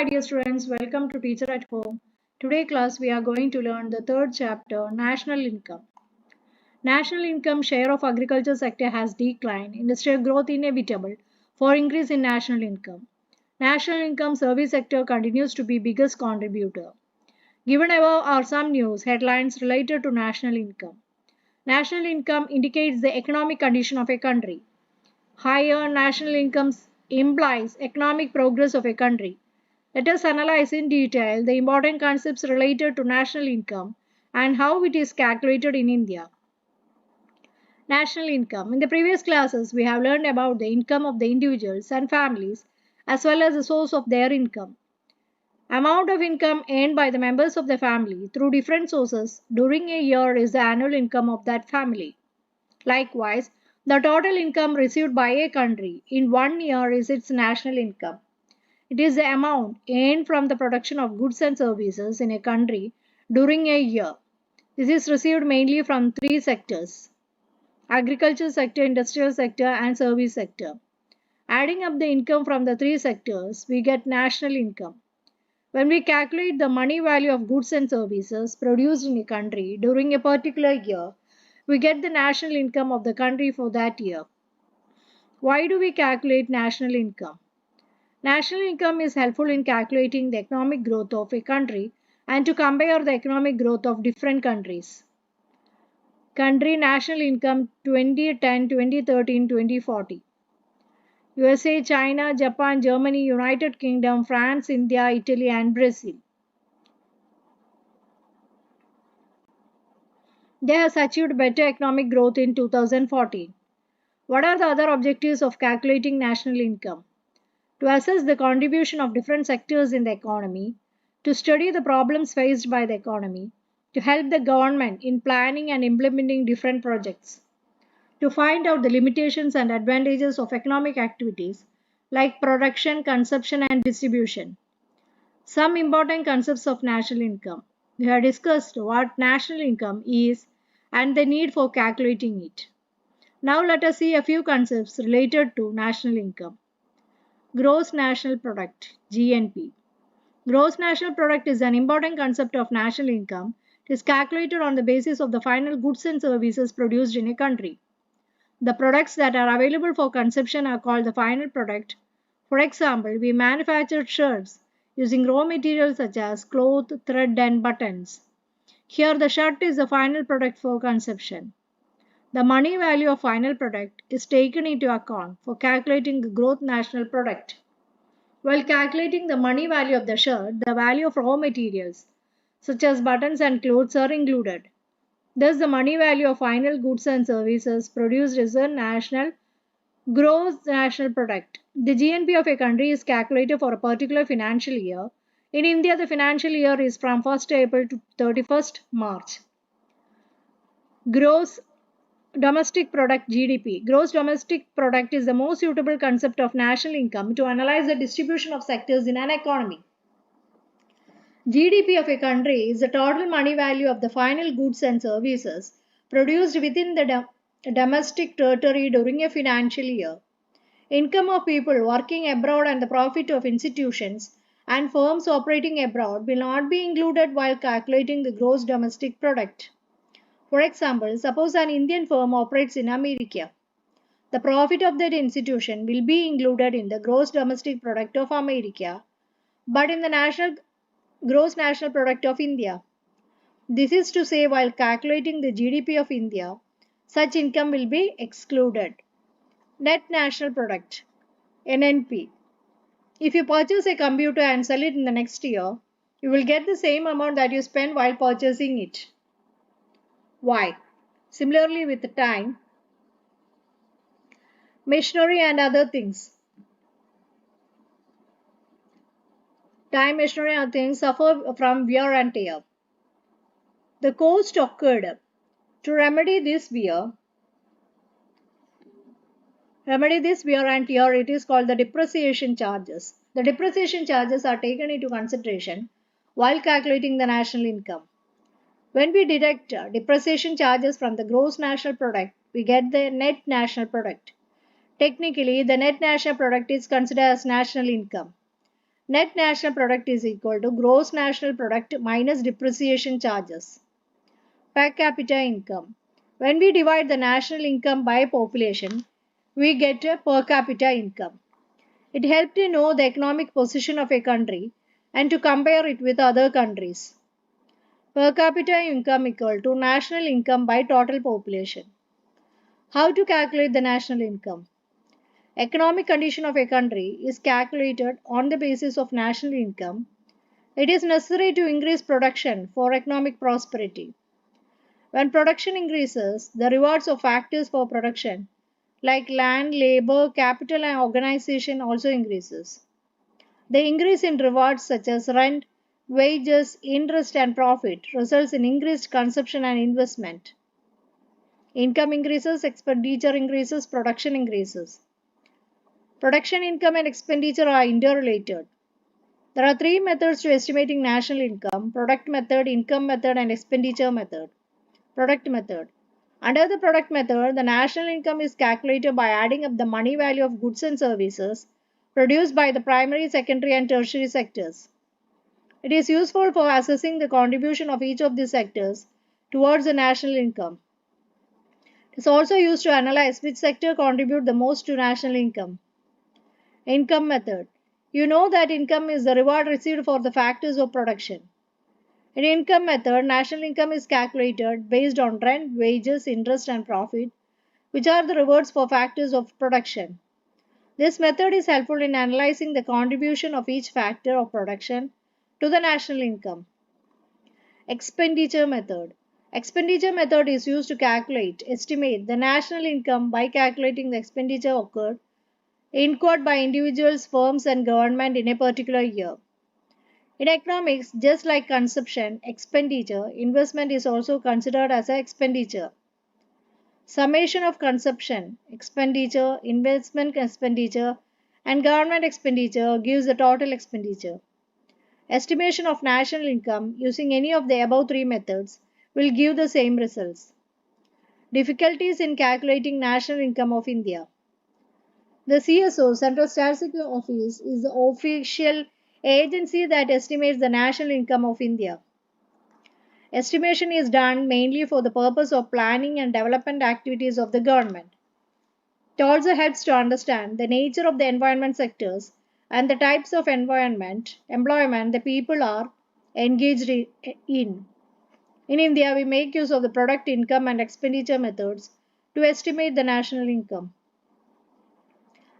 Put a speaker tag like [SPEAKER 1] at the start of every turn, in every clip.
[SPEAKER 1] my dear students, welcome to Teacher at Home. Today class we are going to learn the third chapter, National Income. National income share of agriculture sector has declined, industrial growth inevitable for increase in national income. National income service sector continues to be biggest contributor. Given above are some news headlines related to national income. National income indicates the economic condition of a country. Higher national incomes implies economic progress of a country. Let us analyze in detail the important concepts related to national income and how it is calculated in India. National income. In the previous classes, we have learned about the income of the individuals and families as well as the source of their income. Amount of income earned by the members of the family through different sources during a year is the annual income of that family. Likewise, the total income received by a country in 1 year is its national income. It is the amount earned from the production of goods and services in a country during a year. This is received mainly from three sectors: agriculture sector, industrial sector, and service sector. Adding up the income from the three sectors, we get national income. When we calculate the money value of goods and services produced in a country during a particular year, we get the national income of the country for that year. Why do we calculate national income? National income is helpful in calculating the economic growth of a country and to compare the economic growth of different countries. Country national income 2010, 2013, 2040. USA, China, Japan, Germany, United Kingdom, France, India, Italy, and Brazil. They have achieved better economic growth in 2014. What are the other objectives of calculating national income? To assess the contribution of different sectors in the economy, to study the problems faced by the economy, to help the government in planning and implementing different projects, to find out the limitations and advantages of economic activities like production, consumption, and distribution. Some important concepts of national income. We have discussed what national income is and the need for calculating it. Now let us see a few concepts related to national income. Gross National Product, GNP. Gross National Product is an important concept of national income. It is calculated on the basis of the final goods and services produced in a country. The products that are available for consumption are called the final product. For example, we manufacture shirts using raw materials such as cloth, thread, and buttons. Here the shirt is the final product for consumption. The money value of final product is taken into account for calculating the gross national product. While calculating the money value of the shirt, the value of raw materials such as buttons and clothes are included. Thus, the money value of final goods and services produced is a gross national product. The GNP of a country is calculated for a particular financial year. In India, the financial year is from 1st April to 31st March. Gross Domestic Product, GDP. Gross Domestic Product is the most suitable concept of national income to analyze the distribution of sectors in an economy. GDP of a country is the total money value of the final goods and services produced within the domestic territory during a financial year. Income of people working abroad and the profit of institutions and firms operating abroad will not be included while calculating the gross domestic product. For example, suppose an Indian firm operates in America. The profit of that institution will be included in the gross domestic product of America, but in the gross national product of India. This is to say, while calculating the GDP of India, such income will be excluded. Net National Product, NNP. If you purchase a computer and sell it in the next year, you will get the same amount that you spent while purchasing it. Why? Similarly with the time, machinery and other things. Time, machinery and things suffer from wear and tear. The cost occurred. To remedy this wear and tear, it is called the depreciation charges. The depreciation charges are taken into consideration while calculating the national income. When we deduct depreciation charges from the gross national product, we get the net national product. Technically, the net national product is considered as national income. Net national product is equal to gross national product minus depreciation charges. Per capita income. When we divide the national income by population, we get a per capita income. It helps to know the economic position of a country and to compare it with other countries. Per capita income equal to national income by total population. How to calculate the national income? Economic condition of a country is calculated on the basis of national income. It is necessary to increase production for economic prosperity. When production increases, the rewards of factors for production like land, labor, capital and organization also increases. The increase in rewards such as rent, wages, interest and profit results in increased consumption and investment. Income increases, expenditure increases, production increases. Production income and expenditure are interrelated. There are three methods to estimating national income: product method, income method and expenditure method. Product method. Under the product method, the national income is calculated by adding up the money value of goods and services produced by the primary, secondary and tertiary sectors. It is useful for assessing the contribution of each of these sectors towards the national income. It is also used to analyze which sector contribute the most to national income. Income method. You know that income is the reward received for the factors of production. In income method, national income is calculated based on rent, wages, interest and profit, which are the rewards for factors of production. This method is helpful in analyzing the contribution of each factor of production to the national income. Expenditure method. Expenditure method is used to estimate the national income by calculating the expenditure incurred by individuals, firms and government in a particular year. In economics, just like consumption, expenditure, investment is also considered as an expenditure. Summation of consumption, expenditure, investment expenditure and government expenditure gives the total expenditure. Estimation of national income using any of the above three methods will give the same results. Difficulties in calculating national income of India. The CSO, Central Statistical Office, is the official agency that estimates the national income of India. Estimation is done mainly for the purpose of planning and development activities of the government. It also helps to understand the nature of the environment sectors and the types of employment the people are engaged in. In India, we make use of the product, income and expenditure methods to estimate the national income.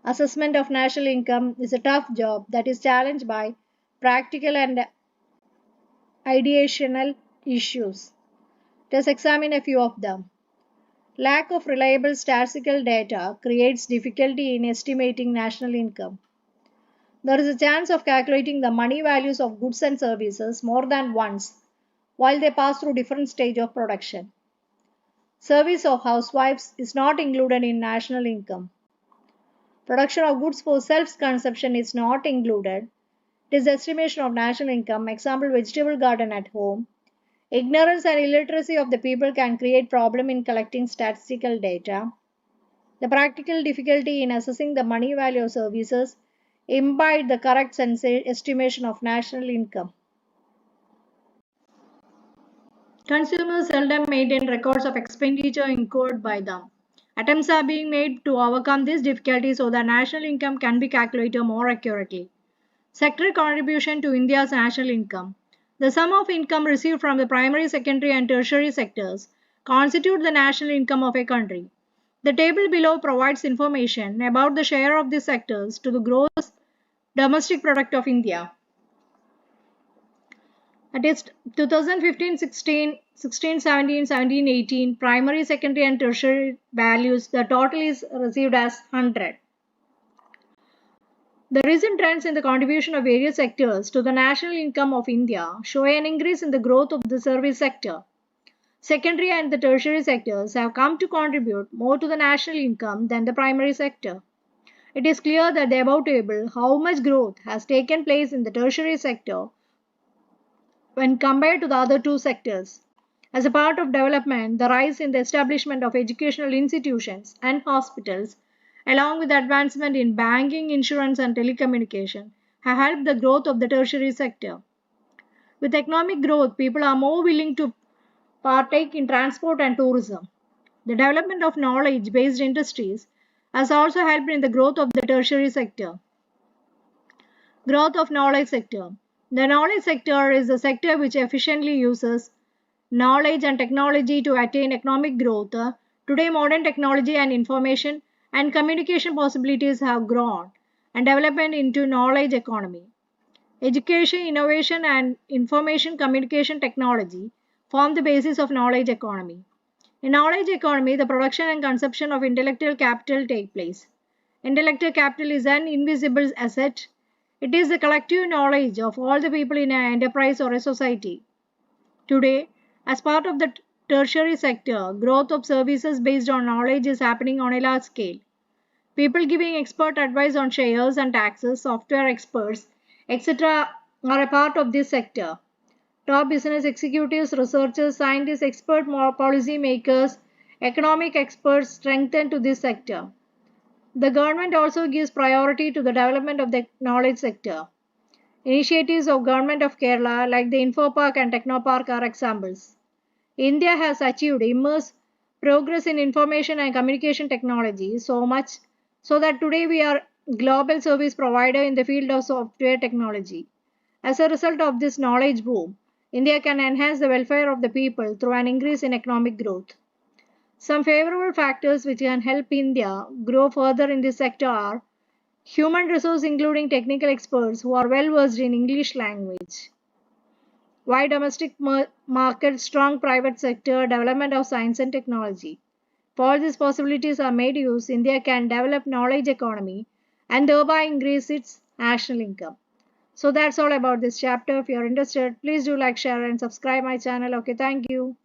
[SPEAKER 1] Assessment of national income is a tough job that is challenged by practical and ideational issues. Let's examine a few of them. Lack of reliable statistical data creates difficulty in estimating national income. There is a chance of calculating the money values of goods and services more than once while they pass through different stages of production. Service of housewives is not included in national income. Production of goods for self-consumption is not included. It is the estimation of national income, example vegetable garden at home. Ignorance and illiteracy of the people can create problem in collecting statistical data. The practical difficulty in assessing the money value of services impede the correct estimation of national income. Consumers seldom maintain records of expenditure incurred by them. Attempts are being made to overcome this difficulty so that national income can be calculated more accurately. Sector contribution to India's national income. The sum of income received from the primary, secondary and tertiary sectors constitute the national income of a country. The table below provides information about the share of these sectors to the gross domestic product of India. That is 2015, 16, 16, 17, 17, 18, primary, secondary and tertiary values, the total is received as 100. The recent trends in the contribution of various sectors to the national income of India show an increase in the growth of the service sector. Secondary and the tertiary sectors have come to contribute more to the national income than the primary sector. It is clear that the above table how much growth has taken place in the tertiary sector when compared to the other two sectors. As a part of development, the rise in the establishment of educational institutions and hospitals, along with advancement in banking, insurance and telecommunication, have helped the growth of the tertiary sector. With economic growth, people are more willing to partake in transport and tourism. The development of knowledge based industries has also helped in the growth of the tertiary sector. Growth of knowledge sector. The knowledge sector is a sector which efficiently uses knowledge and technology to attain economic growth. Today, modern technology and information and communication possibilities have grown and development into knowledge economy. Education, innovation, and information communication technology form the basis of knowledge economy. In knowledge economy, the production and consumption of intellectual capital take place. Intellectual capital is an invisible asset. It is the collective knowledge of all the people in an enterprise or a society. Today, as part of the tertiary sector, growth of services based on knowledge is happening on a large scale. People giving expert advice on shares and taxes, software experts, etc., are a part of this sector. Top business executives, researchers, scientists, expert policy makers, economic experts strengthen to this sector. The government also gives priority to the development of the knowledge sector. Initiatives of Government of Kerala like the Info Park and Techno Park are examples. India has achieved immense progress in information and communication technology so much so that today we are global service provider in the field of software technology. As a result of this knowledge boom, India can enhance the welfare of the people through an increase in economic growth. Some favorable factors which can help India grow further in this sector are human resource including technical experts who are well versed in English language, wide domestic market, strong private sector, development of science and technology. If all these possibilities are made use, India can develop knowledge economy and thereby increase its national income. So that's all about this chapter. If you're interested, please do like, share and subscribe my channel. Okay, thank you.